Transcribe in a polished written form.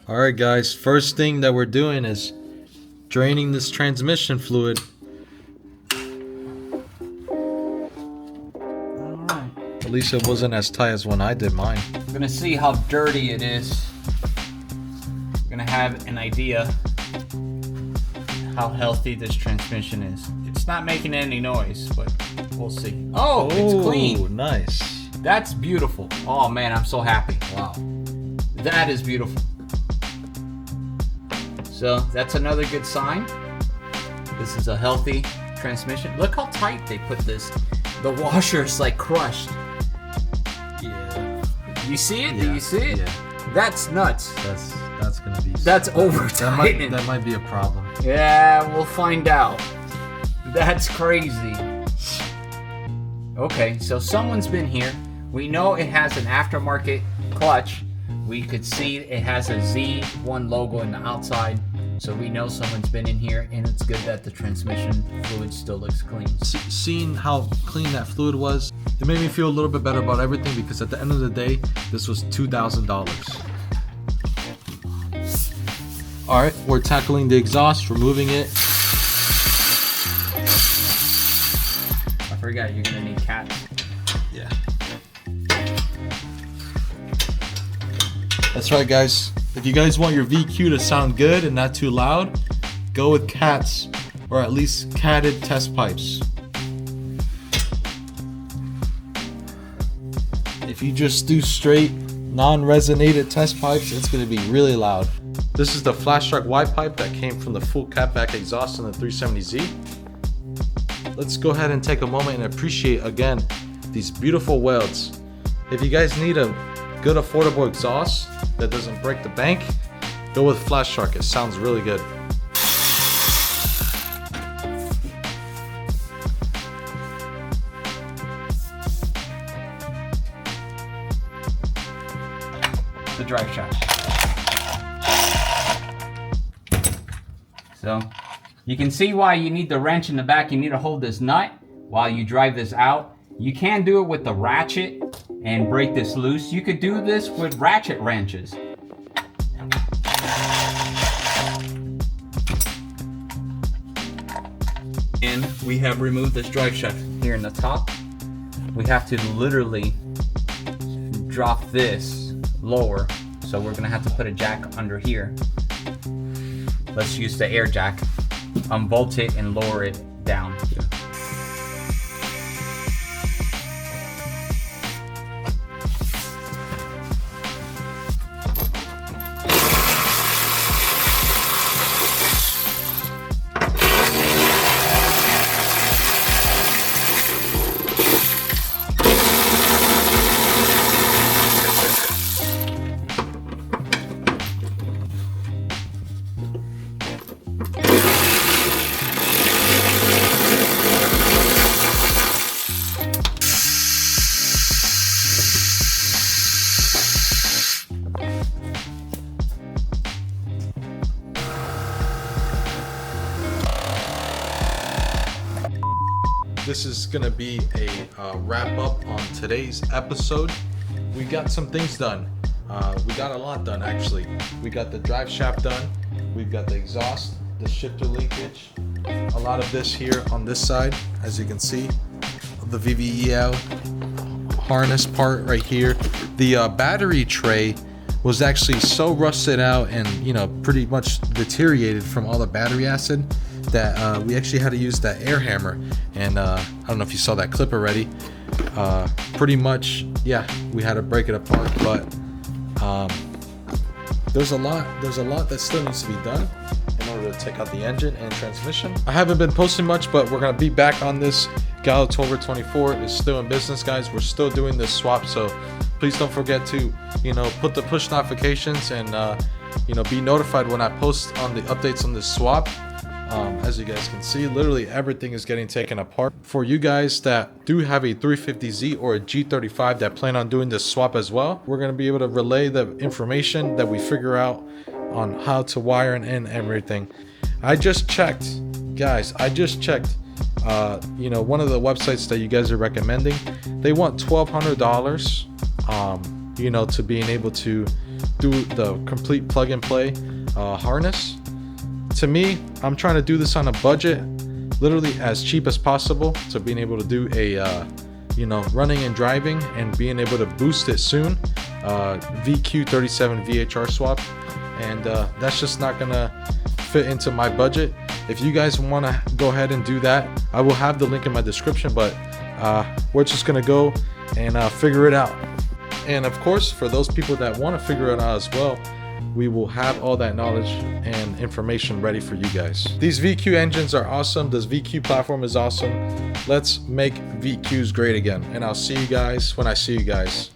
All right, guys. First thing that we're doing is draining this transmission fluid. All right. At least it wasn't as tight as when I did mine. We're gonna see how dirty it is. We're gonna have an idea how healthy this transmission is. It's not making any noise, but we'll see. Oh, it's clean. Nice. That's beautiful. Oh man, I'm so happy. Wow. That is beautiful. So that's another good sign. This is a healthy transmission. Look how tight they put this. The washer is like crushed. Yeah. You see it? Yeah. Do you see it? Yeah. That's nuts. That's gonna be. That's over tightening. That might be a problem. Yeah, we'll find out. That's crazy. Okay, so someone's been here. We know it has an aftermarket clutch. We could see it has a Z1 logo in the outside. So we know someone's been in here, and it's good that the transmission fluid still looks clean. Seeing how clean that fluid was, it made me feel a little bit better about everything, because at the end of the day, this was $2,000. All right, we're tackling the exhaust, removing it. I forgot you're gonna need cats. Yeah. That's right, guys. If you guys want your VQ to sound good and not too loud, go with cats, or at least catted test pipes. If you just do straight non-resonated test pipes, it's going to be really loud. This is the Flash Shark Y pipe that came from the full catback exhaust in the 370Z. Let's go ahead and take a moment and appreciate again these beautiful welds. If you guys need a good affordable exhaust that doesn't break the bank, go with Flash Shark. It sounds really good. The drive shaft. So you can see why you need the wrench in the back. You need to hold this nut while you drive this out. You can do it with the ratchet and break this loose. You could do this with ratchet wrenches. And we have removed this drive shaft here in the top. We have to literally drop this lower. So we're gonna have to put a jack under here. Let's use the air jack, unbolt it and lower it down. Yeah. This is gonna be a wrap up on today's episode. We got some things done. We got a lot done, actually. We got the drive shaft done. We've got the exhaust, the shifter linkage. A lot of this here on this side, as you can see, the VVEL harness part right here. The battery tray was actually so rusted out and pretty much deteriorated from all the battery acid that we actually had to use that air hammer. And I don't know if you saw that clip already. Pretty much, yeah, we had to break it apart. But there's a lot that still needs to be done in order to take out the engine and transmission. I haven't been posting much, but we're gonna be back on this. Galatover 24 is still in business, guys. We're still doing this swap, so please don't forget to put the push notifications and be notified when I post on the updates on this swap. As you guys can see, literally everything is getting taken apart. For you guys that do have a 350Z or a G35 that plan on doing this swap as well, we're going to be able to relay the information that we figure out on how to wire and everything. I just checked, guys, one of the websites that you guys are recommending, they want $1,200 to being able to do the complete plug and play harness. To me, I'm trying to do this on a budget, literally as cheap as possible, so being able to do a running and driving and being able to boost it soon, VQ37 VHR swap, and that's just not gonna fit into my budget. If you guys want to go ahead and do that, I will have the link in my description, but we're just gonna go and figure it out. And of course, for those people that want to figure it out as well, we will have all that knowledge and information ready for you guys. These VQ engines are awesome. This VQ platform is awesome. Let's make VQs great again. And I'll see you guys when I see you guys.